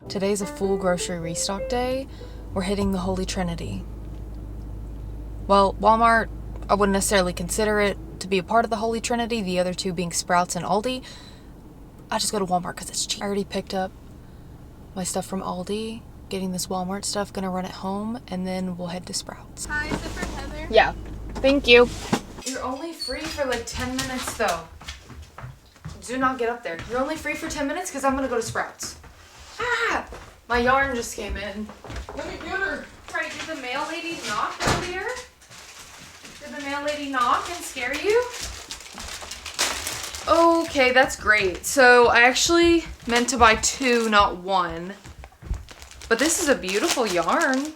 Today's a full grocery restock day. We're hitting the Holy Trinity. Well, Walmart, I wouldn't necessarily consider it to be a part of the Holy Trinity, the other two being Sprouts and Aldi. I just go to Walmart because it's cheap. I already picked up my stuff from Aldi, getting this Walmart stuff, gonna run it home, and then we'll head to Sprouts. Hi, is it for Heather? Yeah, thank you. You're only free for like 10 minutes though. Do not get up there. You're only free for 10 minutes because I'm gonna go to Sprouts. Ah! My yarn just came in. Let me get her. Right, did the mail lady knock earlier? Did the mail lady knock and scare you? Okay, that's great. So I actually meant to buy 2, not 1. But this is a beautiful yarn.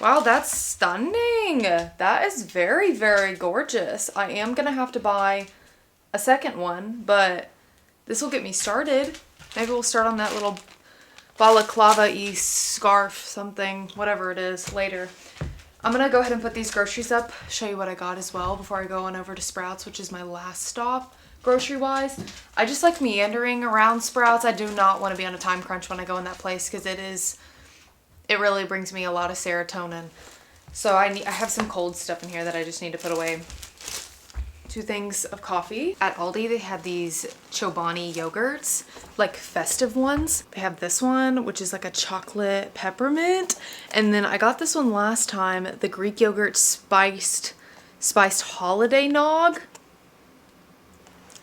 Wow, that's stunning. That is very, very gorgeous. I am gonna have to buy a second one, but this will get me started. Maybe we'll start on that little balaclava-y scarf, something, whatever it is, later. I'm gonna go ahead and put these groceries up, show you what I got as well before I go on over to Sprouts, which is my last stop grocery-wise. I just like meandering around Sprouts. I do not want to be on a time crunch when I go in that place because it really brings me a lot of serotonin. So I have some cold stuff in here that I just need to put away. 2 things of coffee. At Aldi, they had these Chobani yogurts, like festive ones. They have this one, which is like a chocolate peppermint. And then I got this one last time, the Greek yogurt spiced holiday nog.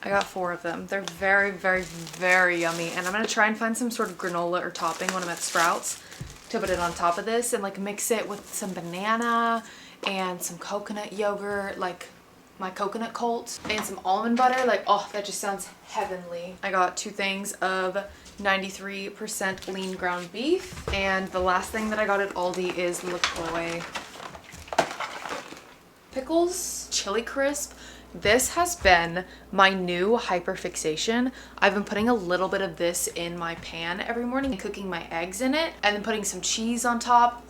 I got 4 of them. They're very, very, very yummy. And I'm gonna try and find some sort of granola or topping when I'm at Sprouts to put it on top of this and like mix it with some banana and some coconut yogurt, like my coconut cult, and some almond butter. Like, oh, that just sounds heavenly. I got 2 things of 93% lean ground beef. And the last thing that I got at Aldi is LaCroix pickles, chili crisp. This has been my new hyperfixation. I've been putting a little bit of this in my pan every morning and cooking my eggs in it and then putting some cheese on top.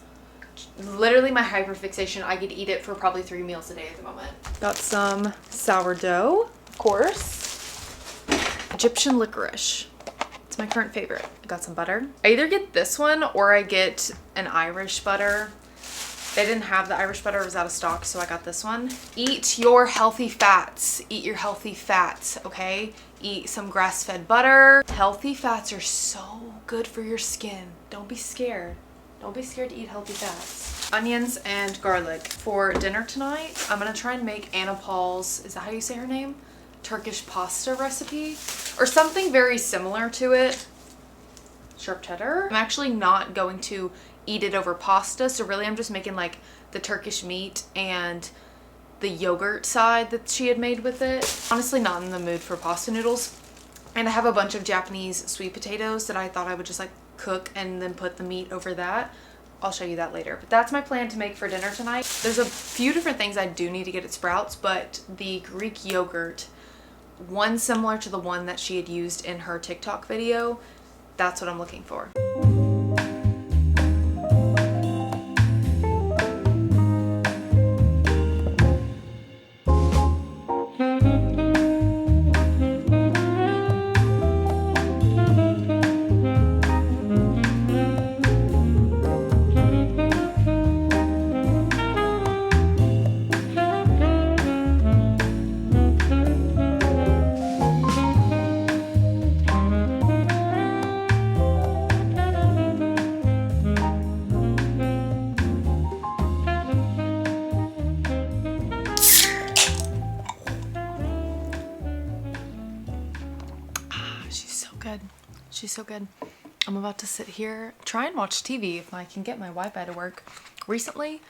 Literally my hyperfixation. I could eat it for probably 3 meals a day at the moment. Got some sourdough, of course. Egyptian licorice. It's my current favorite. I got some butter. I either get this one or I get an Irish butter. They didn't have the Irish butter, it was out of stock, so I got this one. Eat your healthy fats. Eat your healthy fats, okay? Eat some grass-fed butter. Healthy fats are so good for your skin. Don't be scared. Don't be scared to eat healthy fats. Onions and garlic. For dinner tonight, I'm gonna try and make Anna Paul's, is that how you say her name? Turkish pasta recipe, or something very similar to it. Sharp cheddar. I'm actually not going to eat it over pasta, so really I'm just making like the Turkish meat and the yogurt side that she had made with it. Honestly, not in the mood for pasta noodles. And I have a bunch of Japanese sweet potatoes that I thought I would just like cook and then put the meat over that. I'll show you that later. But that's my plan to make for dinner tonight. There's a few different things I do need to get at Sprouts, but the Greek yogurt, one similar to the one that she had used in her TikTok video, that's what I'm looking for. She's so good. I'm about to sit here, try and watch TV if I can get my Wi-Fi to work. Recently,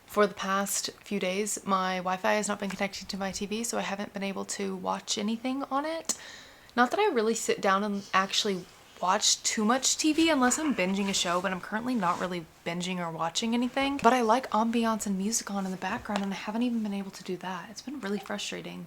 for the past few days, my Wi-Fi has not been connected to my TV, so I haven't been able to watch anything on it. Not that I really sit down and actually watch too much TV unless I'm binging a show, but I'm currently not really binging or watching anything. But I like ambiance and music on in the background, and I haven't even been able to do that. It's been really frustrating.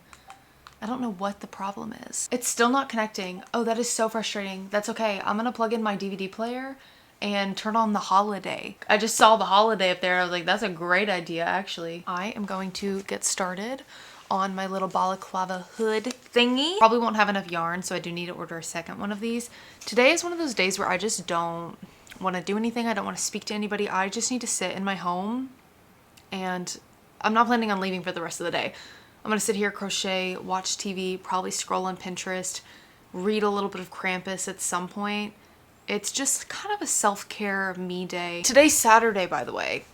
I don't know what the problem is. It's still not connecting. Oh, that is so frustrating. That's okay. I'm gonna plug in my DVD player and turn on the holiday. I just saw the holiday up there. I was like, that's a great idea, actually. I am going to get started on my little balaclava hood thingy. Probably won't have enough yarn, so I do need to order a second one of these. Today is one of those days where I just don't want to do anything. I don't want to speak to anybody. I just need to sit in my home, and I'm not planning on leaving for the rest of the day. I'm gonna sit here, crochet, watch TV, probably scroll on Pinterest, read a little bit of Krampus at some point. It's just kind of a self-care me day. Today's Saturday, by the way.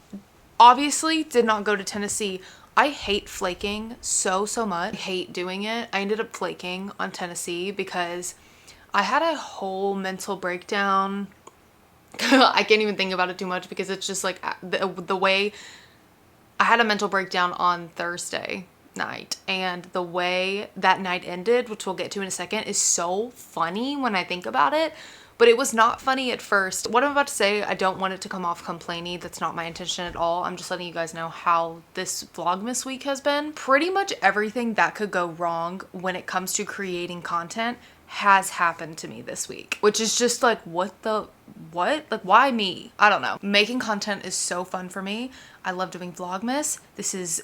Obviously did not go to Tennessee. I hate flaking so much. I hate doing it. I ended up flaking on Tennessee because I had a whole mental breakdown. I can't even think about it too much because it's just like the way I had a mental breakdown on Thursday night, and the way that night ended, which we'll get to in a second, is so funny when I think about it. But it was not funny at first. What I'm about to say, I don't want it to come off complainy. That's not my intention at all. I'm just letting you guys know how this vlogmas week has been. Pretty much everything that could go wrong when it comes to creating content has happened to me this week, which is just like, what? Like, why me? I don't know. Making content is so fun for me. I love doing vlogmas. This is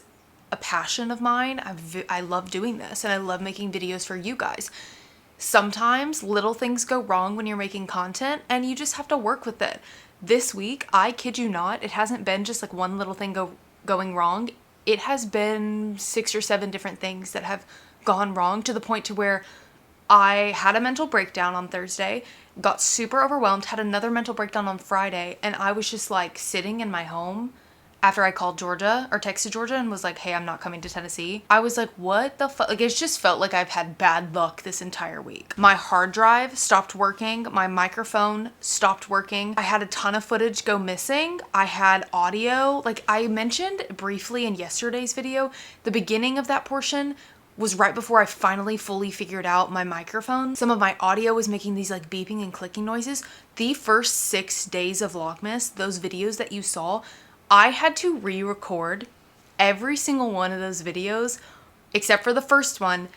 a passion of mine. I love doing this, and I love making videos for you guys. Sometimes little things go wrong when you're making content, and you just have to work with it. This week, I kid you not, it hasn't been just like one little thing going wrong. It has been 6 or 7 different things that have gone wrong, to the point to where I had a mental breakdown on Thursday, got super overwhelmed, had another mental breakdown on Friday, and I was just like sitting in my home after I called Georgia or texted Georgia and was like, hey, I'm not coming to Tennessee. I was like, what the fuck? Like, it's just felt like I've had bad luck this entire week. My hard drive stopped working. My microphone stopped working. I had a ton of footage go missing. I had audio. Like I mentioned briefly in yesterday's video, the beginning of that portion was right before I finally fully figured out my microphone. Some of my audio was making these like beeping and clicking noises. The first 6 days of Vlogmas, those videos that you saw, I had to re-record every single one of those videos, except for the first one,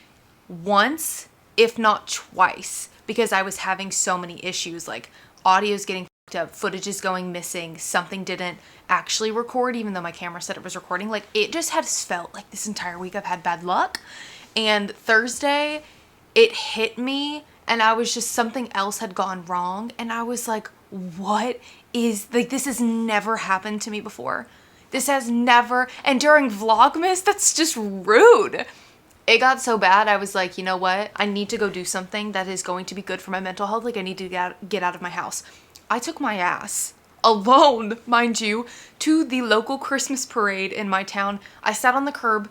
once, if not twice, because I was having so many issues, like audio's getting fucked up, footage is going missing, something didn't actually record even though my camera said it was recording. Like, it just has felt like this entire week I've had bad luck. And Thursday, it hit me, and I was just, something else had gone wrong, and I was like, what is, like, this has never happened to me before. This has never, and during Vlogmas, that's just rude. It got so bad, I was like, you know what? I need to go do something that is going to be good for my mental health. Like, I need to get out of my house. I took my ass, alone, mind you, to the local Christmas parade in my town. I sat on the curb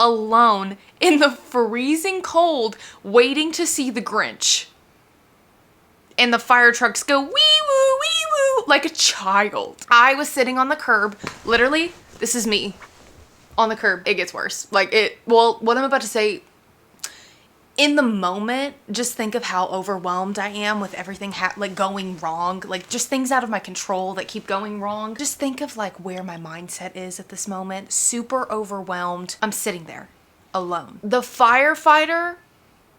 alone in the freezing cold, waiting to see the Grinch. And the fire trucks go wee woo, wee woo, like a child. I was sitting on the curb, literally, this is me on the curb. It gets worse. Like, well, what I'm about to say, in the moment, just think of how overwhelmed I am with everything like going wrong, like just things out of my control that keep going wrong. Just think of like where my mindset is at this moment. Super overwhelmed. I'm sitting there alone. The firefighter,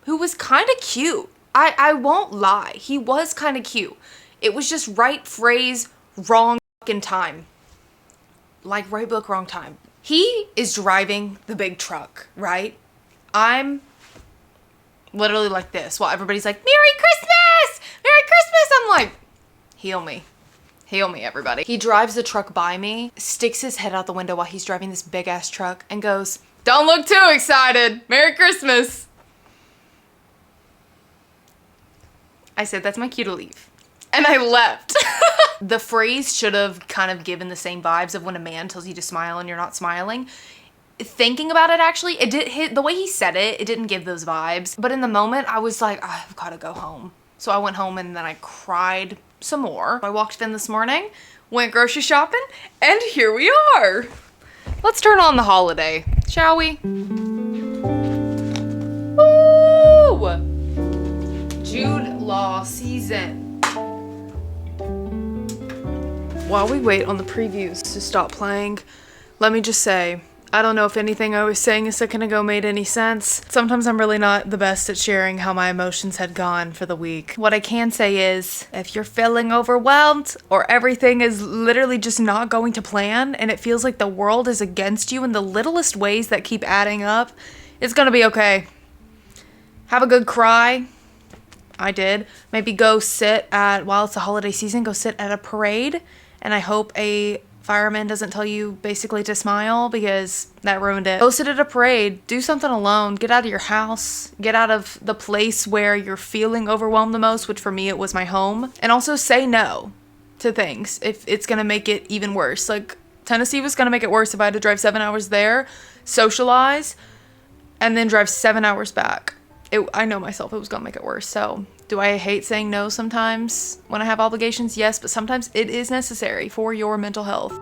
who was kind of cute, I won't lie, he was kind of cute. It was just right phrase, wrong fucking time. Like, right book, wrong time. He is driving the big truck, right? I'm literally like this while everybody's like, Merry Christmas! Merry Christmas! I'm like, heal me. Heal me, everybody. He drives the truck by me, sticks his head out the window while he's driving this big ass truck and goes, don't look too excited. Merry Christmas. I said, that's my cue to leave. And I left. The phrase should have kind of given the same vibes of when a man tells you to smile and you're not smiling. Thinking about it, actually, it did hit, the way he said it, it didn't give those vibes. But in the moment, I was like, I've got to go home. So I went home and then I cried some more. I walked in this morning, went grocery shopping, and here we are. Let's turn on the holiday, shall we? Woo! Jude Law season. While we wait on the previews to stop playing, let me just say, I don't know if anything I was saying a second ago made any sense. Sometimes I'm really not the best at sharing how my emotions had gone for the week. What I can say is, if you're feeling overwhelmed or everything is literally just not going to plan and it feels like the world is against you in the littlest ways that keep adding up, it's gonna be okay. Have a good cry. I did. Maybe go sit at, while it's the holiday season, go sit at a parade. And I hope a fireman doesn't tell you basically to smile, because that ruined it. Go sit at a parade. Do something alone. Get out of your house. Get out of the place where you're feeling overwhelmed the most, which for me, it was my home. And also say no to things if it's going to make it even worse. Like, Tennessee was going to make it worse if I had to drive 7 hours there, socialize, and then drive 7 hours back. I know myself, it was going to make it worse. So, do I hate saying no sometimes when I have obligations? Yes, but sometimes it is necessary for your mental health.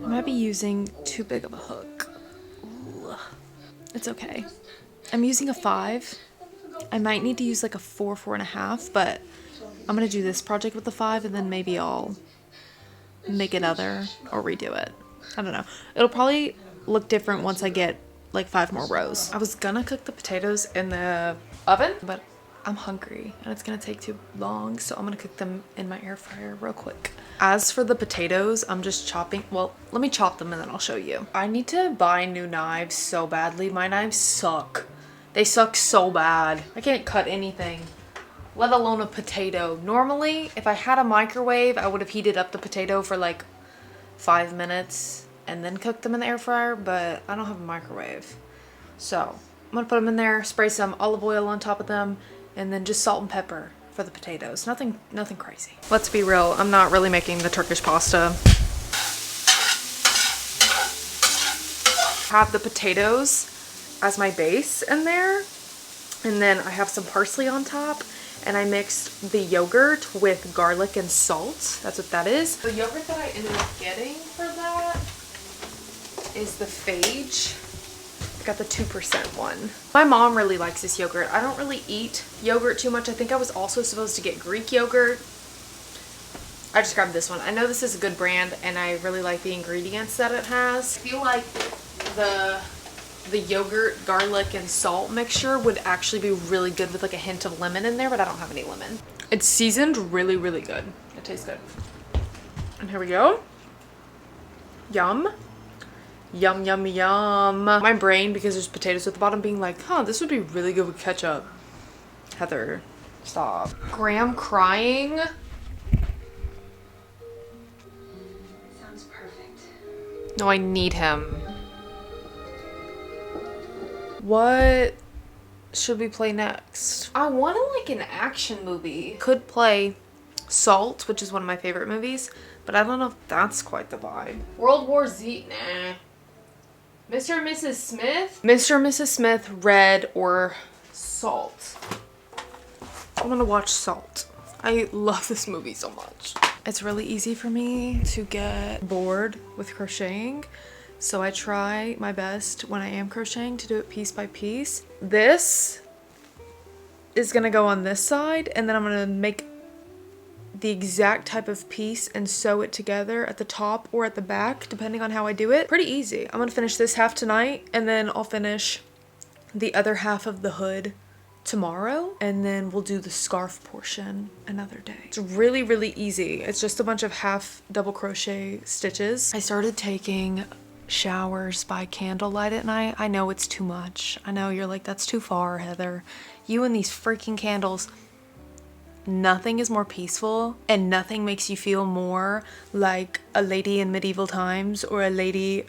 I might be using too big of a hook. Ooh, it's okay. I'm using a 5. I might need to use like a 4, 4.5, but I'm gonna do this project with the 5, and then maybe I'll make another or redo it. I don't know. It'll probably look different once I get like 5 more rows. I was gonna cook the potatoes in the oven, but I'm hungry and it's gonna take too long, so I'm gonna cook them in my air fryer real quick. As for the potatoes, I'm just chopping. Well, let me chop them and then I'll show you. I need to buy new knives so badly. My knives suck. They suck so bad. I can't cut anything, let alone a potato. Normally, if I had a microwave, I would have heated up the potato for like 5 minutes and then cooked them in the air fryer, but I don't have a microwave. So I'm gonna put them in there, spray some olive oil on top of them, and then just salt and pepper for the potatoes. Nothing crazy. Let's be real, I'm not really making the Turkish pasta. Have the potatoes as my base in there, and then I have some parsley on top, and I mixed the yogurt with garlic and salt. That's what that is. The yogurt that I ended up getting for that is the Phage. I got the 2% one. My mom really likes this yogurt. I don't really eat yogurt too much. I think I was also supposed to get Greek yogurt. I just grabbed this one. I know this is a good brand, and I really like the ingredients that it has. I feel like the yogurt, garlic, and salt mixture would actually be really good with like a hint of lemon in there, but I don't have any lemon. It's seasoned really, really good. It tastes good. And here we go. Yum. Yum, yum, yum. My brain, because there's potatoes at the bottom, being like, huh, this would be really good with ketchup. Heather, stop. Graham crying. Sounds perfect. No, I need him. What should we play next? I want like an action movie. Could play Salt, which is one of my favorite movies, but I don't know if that's quite the vibe. World War Z, nah. Mr. and Mrs. Smith? Mr. and Mrs. Smith, Red, or Salt. I'm gonna watch Salt. I love this movie so much. It's really easy for me to get bored with crocheting, so I try my best when I am crocheting to do it piece by piece. This is gonna go on this side, and then I'm gonna make the exact type of piece and sew it together at the top or at the back, depending on how I do it. Pretty easy. I'm gonna finish this half tonight, and then I'll finish the other half of the hood tomorrow, and then we'll do the scarf portion another day. It's really, really easy. It's just a bunch of half double crochet stitches. I started taking showers by candlelight at night. I know it's too much. I know you're like, that's too far, Heather. You and these freaking candles. Nothing is more peaceful, and nothing makes you feel more like a lady in medieval times or a lady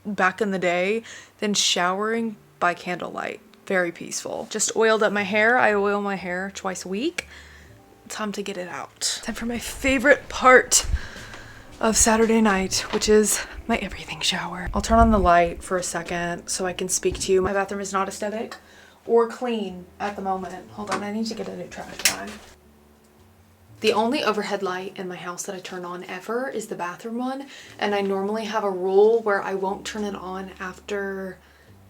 back in the day than showering by candlelight. Very peaceful. Just oiled up my hair. I oil my hair twice a week. Time to get it out. Time for my favorite part of Saturday night, which is my everything shower. I'll turn on the light for a second so I can speak to you. My bathroom is not aesthetic or clean at the moment. Hold on, I need to get a new trash bag. The only overhead light in my house that I turn on ever is the bathroom one, and I normally have a rule where I won't turn it on after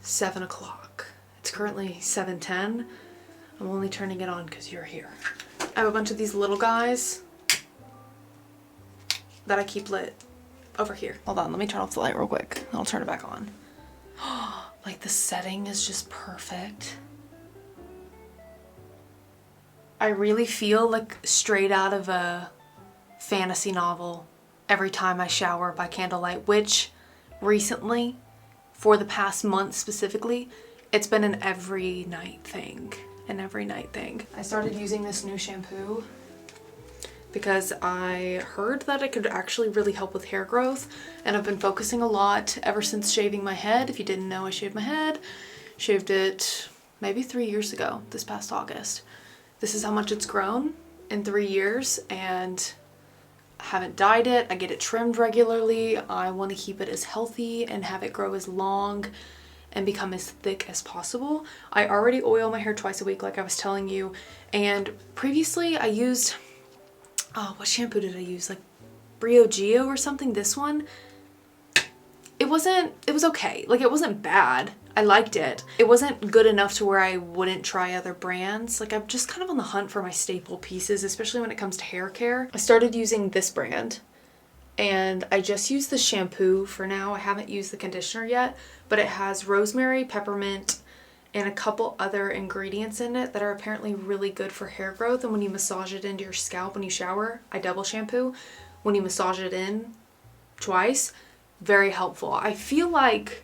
7 o'clock. It's currently 7:10. I'm only turning it on because you're here. I have a bunch of these little guys that I keep lit over here. Hold on, let me turn off the light real quick. I'll turn it back on. Like the setting is just perfect. I really feel like straight out of a fantasy novel every time I shower by candlelight, which recently, for the past month specifically, it's been an every night thing. I started using this new shampoo because I heard that it could actually really help with hair growth, and I've been focusing a lot ever since shaving my head. If you didn't know, I shaved my head. Shaved it maybe 3 years ago, this past August. This is how much it's grown in 3 years, and I haven't dyed it. I get it trimmed regularly. I want to keep it as healthy and have it grow as long and become as thick as possible. I already oil my hair twice a week, like I was telling you, and previously I used, what shampoo did I use? Like Brio Geo or something, this one. It was okay. Like, it wasn't bad. I liked it. It wasn't good enough to where I wouldn't try other brands. Like, I'm just kind of on the hunt for my staple pieces, especially when it comes to hair care. I started using this brand, and I just use the shampoo for now. I haven't used the conditioner yet, but it has rosemary, peppermint, and a couple other ingredients in it that are apparently really good for hair growth. And when you massage it into your scalp when you shower, I double shampoo. When you massage it in twice, very helpful. I feel like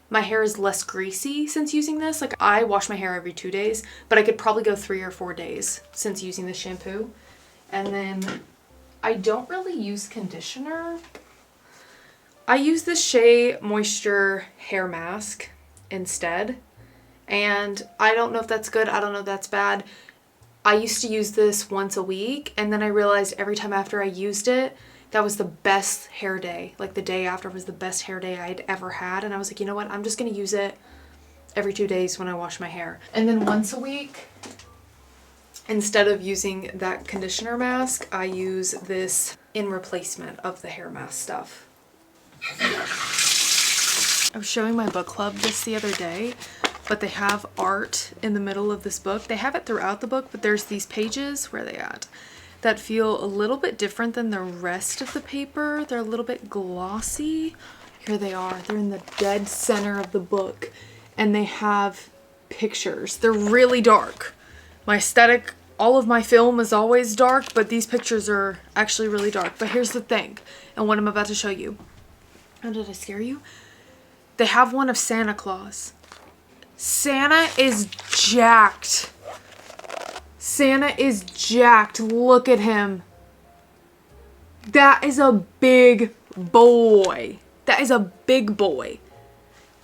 my hair is less greasy since using this. Like, I wash my hair every 2 days, but I could probably go 3 or 4 days since using this shampoo. And then I don't really use conditioner. I use the Shea Moisture hair mask instead. And I don't know if that's good. I don't know if that's bad. I used to use this once a week, and then I realized every time after I used it, that was the best hair day. Like, the day after was the best hair day I'd ever had. And I was like, you know what? I'm just going to use it every 2 days when I wash my hair. And then once a week, instead of using that conditioner mask, I use this in replacement of the hair mask stuff. I was showing my book club this the other day, but they have art in the middle of this book. They have it throughout the book, but there's these pages, where are they at, that feel a little bit different than the rest of the paper. They're a little bit glossy. Here they are. They're in the dead center of the book, and they have pictures. They're really dark. My aesthetic, all of my film is always dark, but these pictures are actually really dark. But here's the thing, and what I'm about to show you. Oh, did I scare you? They have one of Santa Claus. Santa is jacked. Santa is jacked. Look at him. That is a big boy. That is a big boy.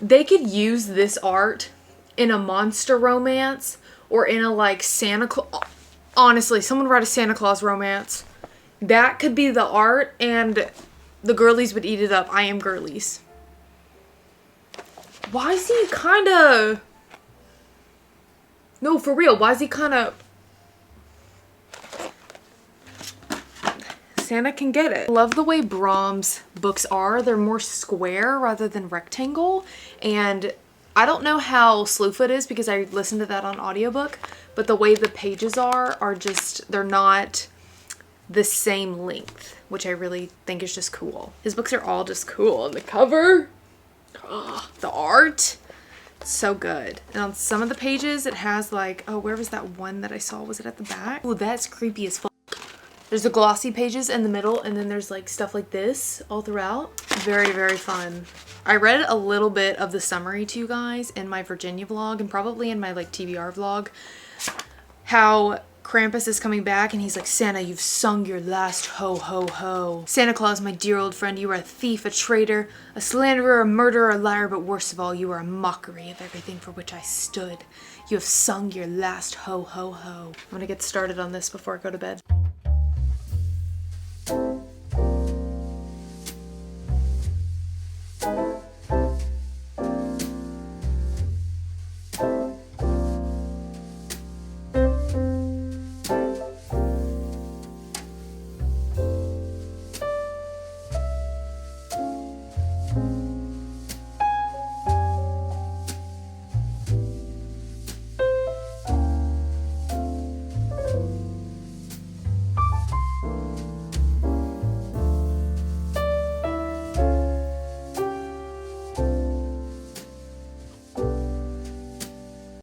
They could use this art in a monster romance or in a, like, Santa Claus. Honestly, someone write a Santa Claus romance. That could be the art, and the girlies would eat it up. I am girlies. Why is he kind of... No, for real. Why is he kind of... Santa can get it. I love the way Brahms books are. They're more square rather than rectangle. And I don't know how Slewfoot is because I listened to that on audiobook. But the way the pages are just... They're not the same length, which I really think is just cool. His books are all just cool. And the cover... Oh, the art, so good. And on some of the pages it has, like, oh, where was that one that I saw? Was it at the back? Oh, that's creepy as fuck. There's the glossy pages in the middle, and then there's, like, stuff like this all throughout. Very, very fun. I read a little bit of the summary to you guys in my Virginia vlog, and probably in my, like, TBR vlog, how Krampus is coming back, and he's like, Santa, you've sung your last ho-ho-ho. Santa Claus, my dear old friend, you are a thief, a traitor, a slanderer, a murderer, a liar, but worst of all, you are a mockery of everything for which I stood. You have sung your last ho-ho-ho. I'm gonna get started on this before I go to bed.